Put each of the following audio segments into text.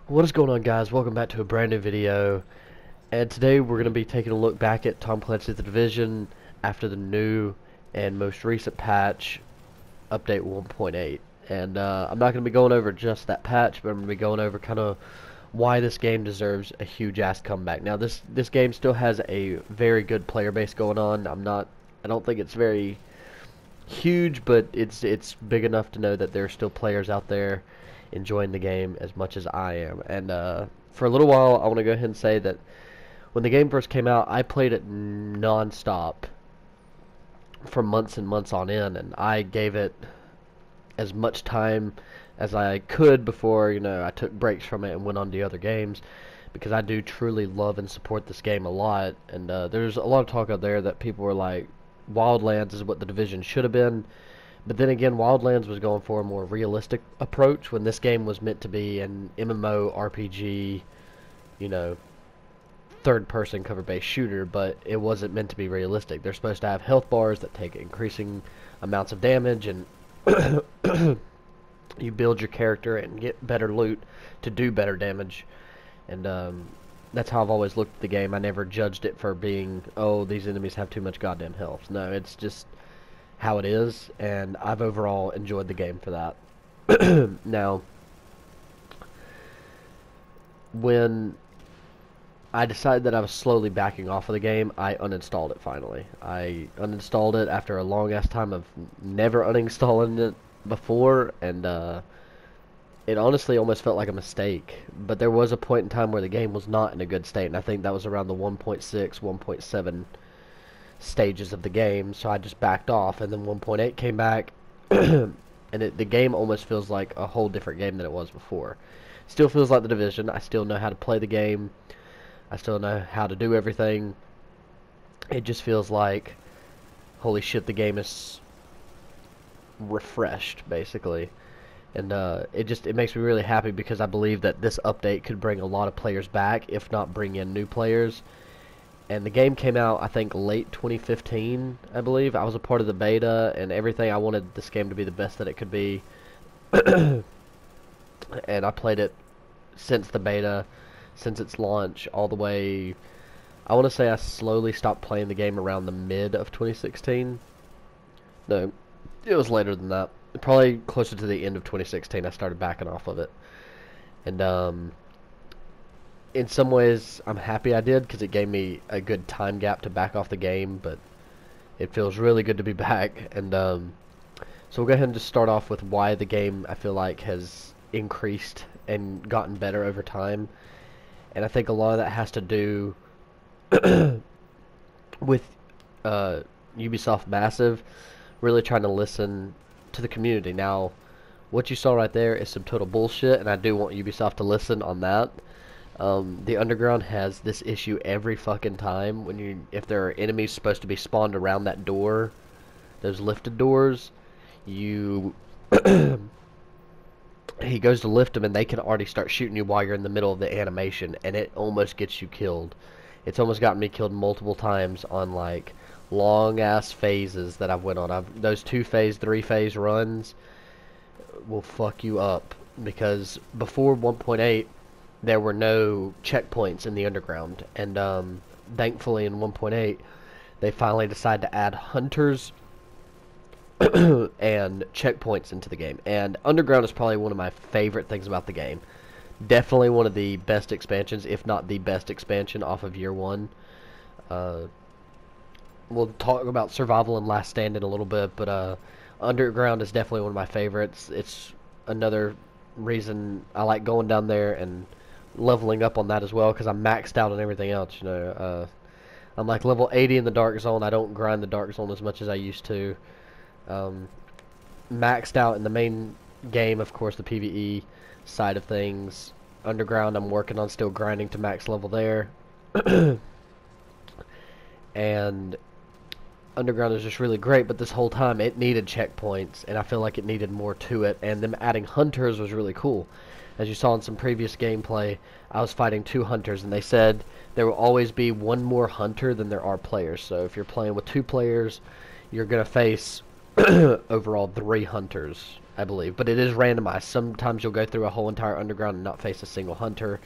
What is going on, guys? Welcome back to a brand new video, and today we're going to be taking a look back at Tom Clancy's The Division after the new and most recent patch, update 1.8. And I'm not going to be going over just that patch, but I'm going to be going over kind of why this game deserves a huge ass comeback. Now this game still has a very good player base going on. I don't think it's very huge, but it's big enough to know that there are still players out there enjoying the game as much as I am. And for a little while, I want to go ahead and say that when the game first came out, I played it non-stop for months and months on end, and I gave it as much time as I could before, I took breaks from it and went on to other games, because I do truly love and support this game a lot. And there's a lot of talk out there that people were like, Wildlands is what the Division should have been. But then again, Wildlands was going for a more realistic approach when this game was meant to be an MMO RPG, you know, third-person cover-based shooter, but it wasn't meant to be realistic. They're supposed to have health bars that take increasing amounts of damage, and you build your character and get better loot to do better damage. And that's how I've always looked at the game. I never judged it for being, oh, these enemies have too much goddamn health. No, it's just how it is, and I've overall enjoyed the game for that. Now, when I decided that I was slowly backing off of the game, I uninstalled it finally. I uninstalled it after a long ass time of never uninstalling it before, and it honestly almost felt like a mistake. But there was a point in time where the game was not in a good state, and I think that was around the 1.6, 1.7 stages of the game, so I just backed off, and then 1.8 came back, and the game almost feels like a whole different game than it was before. Still feels like the Division. I still know how to play the game. I still know how to do everything. It just feels like, holy shit, the game is refreshed, basically. And it makes me really happy, because I believe that this update could bring a lot of players back, if not bring in new players. And the game came out, I think, late 2015, I believe. I was a part of the beta and everything. I wanted this game to be the best that it could be. And I played it since the beta, since its launch, all the way. I want to say I slowly stopped playing the game around the mid of 2016. No, it was later than that. Probably closer to the end of 2016, I started backing off of it. And, in some ways, I'm happy I did, because it gave me a good time gap to back off the game, but it feels really good to be back. And so we'll go ahead and just start off with why the game, I feel like, has increased and gotten better over time. And I think a lot of that has to do with Ubisoft Massive really trying to listen to the community. Now, what you saw right there is some total bullshit, and I do want Ubisoft to listen on that. The Underground has this issue every fucking time if there are enemies supposed to be spawned around that door, those lifted doors, he goes to lift them, and they can already start shooting you while you're in the middle of the animation, and it almost gets you killed. It's almost gotten me killed multiple times on like long ass phases that I've went on. Those 2-phase, 3-phase runs will fuck you up, because before 1.8 there were no checkpoints in the Underground, and thankfully in 1.8 they finally decided to add hunters and checkpoints into the game. And Underground is probably one of my favorite things about the game. Definitely one of the best expansions, if not the best expansion off of year one. We'll talk about Survival and Last Stand in a little bit, but Underground is definitely one of my favorites. It's another reason I like going down there and leveling up on that as well, because I'm maxed out on everything else. I'm like level 80 in the Dark Zone. I don't grind the Dark Zone as much as I used to. Maxed out in the main game, of course, the PvE side of things. Underground, I'm working on still grinding to max level there. And Underground is just really great, but this whole time it needed checkpoints, and I feel like it needed more to it, and them adding hunters was really cool. As you saw in some previous gameplay, I was fighting 2 hunters, and they said there will always be one more hunter than there are players. So if you're playing with 2 players, you're going to face overall 3 hunters. I believe, but it is randomized. Sometimes you'll go through a whole entire underground and not face a single hunter.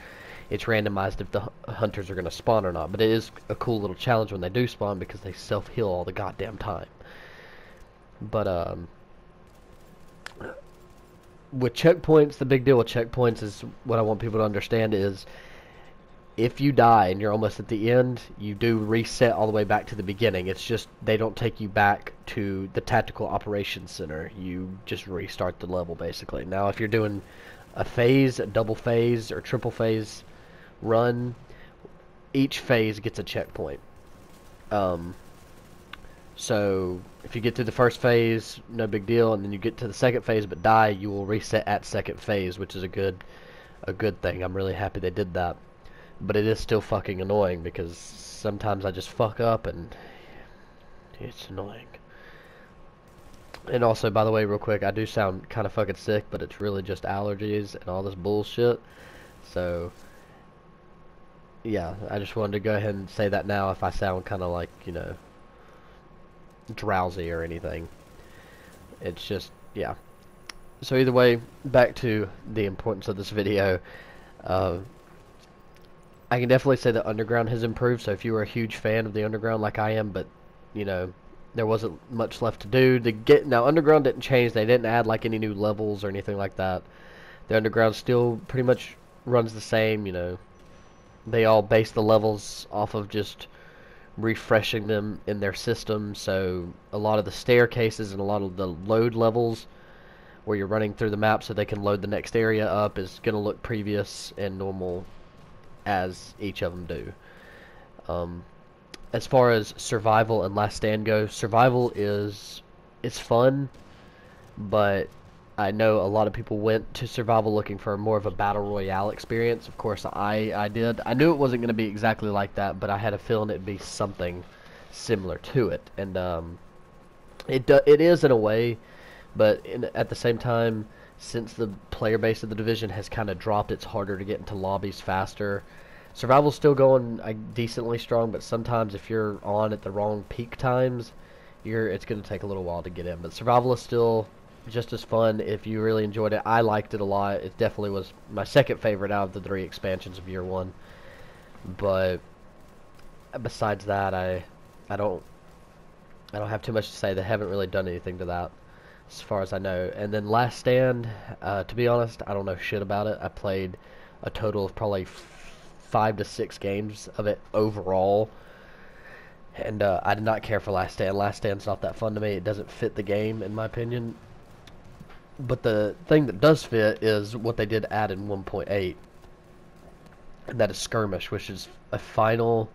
It's randomized if the hunters are going to spawn or not, but it is a cool little challenge when they do spawn because they self-heal all the goddamn time. But with checkpoints, the big deal with checkpoints is what I want people to understand is if you die and you're almost at the end, you do reset all the way back to the beginning. It's just they don't take you back to the tactical operations center. You just restart the level basically. Now if you're doing a phase, a double phase, or triple phase run, each phase gets a checkpoint. So if you get through the first phase, no big deal, and then you get to the second phase but die, you will reset at second phase, which is a good thing. I'm really happy they did that. But it is still fucking annoying because sometimes I just fuck up and it's annoying. And also, by the way, real quick, I do sound kind of fucking sick, but it's really just allergies and all this bullshit. So, yeah, I just wanted to go ahead and say that now if I sound kind of like, you know, drowsy or anything. It's just, yeah. So either way, back to the importance of this video. I can definitely say that Underground has improved, so if you were a huge fan of the Underground like I am, but, you know, there wasn't much left to do. Now, Underground didn't change. They didn't add, like, any new levels or anything like that. The Underground still pretty much runs the same, you know. They all base the levels off of just refreshing them in their system, so a lot of the staircases and a lot of the load levels where you're running through the map so they can load the next area up is going to look previous and normal as each of them do. As far as survival and Last Stand go, survival it's fun, but I know a lot of people went to survival looking for more of a battle royale experience. Of course, I did. I knew it wasn't going to be exactly like that, but I had a feeling it'd be something similar to it, and it is in a way, but at the same time, since the player base of the Division has kind of dropped, it's harder to get into lobbies faster. Survival's still going decently strong, but sometimes if you're on at the wrong peak times, it's going to take a little while to get in. But Survival is still just as fun if you really enjoyed it. I liked it a lot. It definitely was my second favorite out of the 3 expansions of Year 1. But besides that, I don't have too much to say. They haven't really done anything to that, as far as I know. And then Last Stand, to be honest, I don't know shit about it. I played a total of probably 5 to 6 games of it overall, and I did not care for Last Stand. Last Stand's not that fun to me. It doesn't fit the game, in my opinion. But the thing that does fit is what they did add in 1.8, and that is Skirmish, which is a final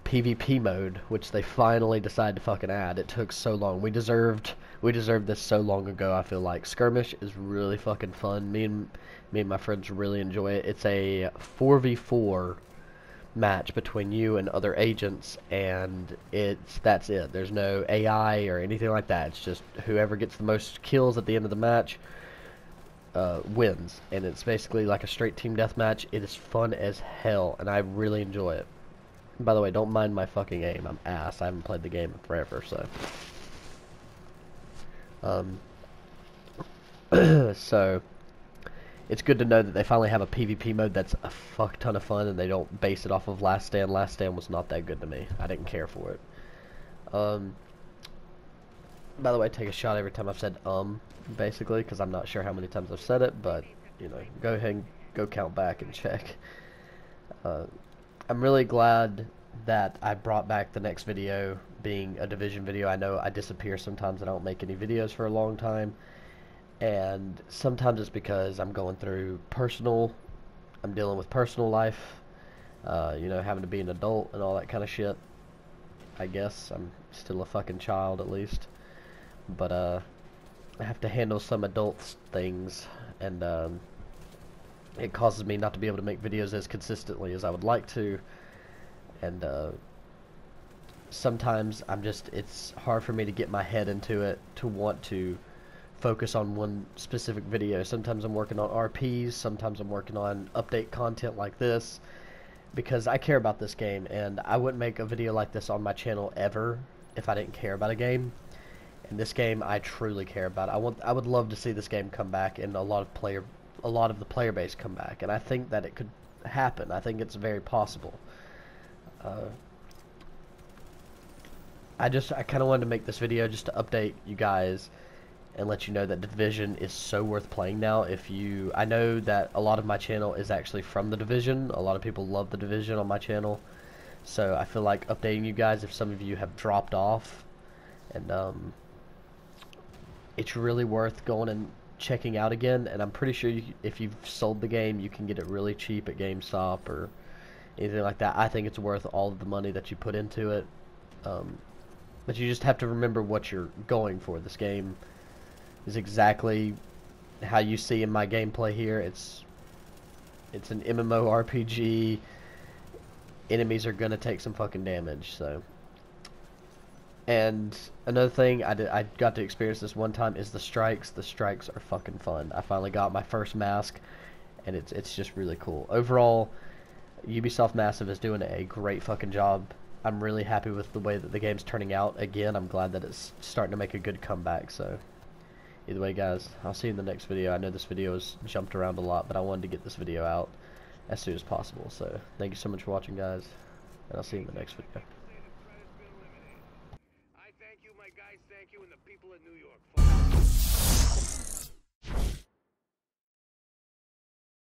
PvP mode, which they finally decided to fucking add. It took so long. We deserved this so long ago. I feel like Skirmish is really fucking fun. Me and my friends really enjoy it. It's a 4v4 match between you and other agents, and that's it. There's no AI or anything like that. It's just whoever gets the most kills at the end of the match wins, and it's basically like a straight team deathmatch. It is fun as hell, and I really enjoy it. By the way, don't mind my fucking aim. I'm ass. I haven't played the game in forever, so. So, it's good to know that they finally have a PvP mode that's a fuck ton of fun, and they don't base it off of Last Stand. Last Stand was not that good to me. I didn't care for it. By the way, take a shot every time I've said basically, because I'm not sure how many times I've said it, but, you know, go ahead and go count back and check. I'm really glad that I brought back the next video being a Division video. I know I disappear sometimes. I don't make any videos for a long time, and sometimes it's because I'm going through I'm dealing with personal life, you know, having to be an adult and all that kind of shit. I guess I'm still a fucking child at least, but I have to handle some adult things, and it causes me not to be able to make videos as consistently as I would like to, and sometimes it's hard for me to get my head into it to want to focus on one specific video. Sometimes I'm working on RPs, sometimes I'm working on update content like this, because I care about this game, and I wouldn't make a video like this on my channel ever if I didn't care about a game. And this game I truly care about. I would love to see this game come back and a lot of the player base come back. And I think that it could happen. I think it's very possible. I kind of wanted to make this video just to update you guys and let you know that Division is so worth playing now. I know that a lot of my channel is actually from the Division. A lot of people love the Division on my channel. So I feel like updating you guys if some of you have dropped off. And it's really worth going and checking out again. And I'm pretty sure if you've sold the game, you can get it really cheap at GameStop or anything like that. I think it's worth all of the money that you put into it. But you just have to remember what you're going for. This game is exactly how you see in my gameplay here. It's an MMORPG. Enemies are gonna take some fucking damage. So, and another thing I got to experience this one time is the strikes. The strikes are fucking fun. I finally got my first mask, and it's just really cool. Overall, Ubisoft Massive is doing a great fucking job. I'm really happy with the way that the game's turning out. Again, I'm glad that it's starting to make a good comeback. So, either way, guys, I'll see you in the next video. I know this video has jumped around a lot, but I wanted to get this video out as soon as possible. So, thank you so much for watching, guys, and I'll see you in the next video. I thank you, my guys, thank you, and the people of New York.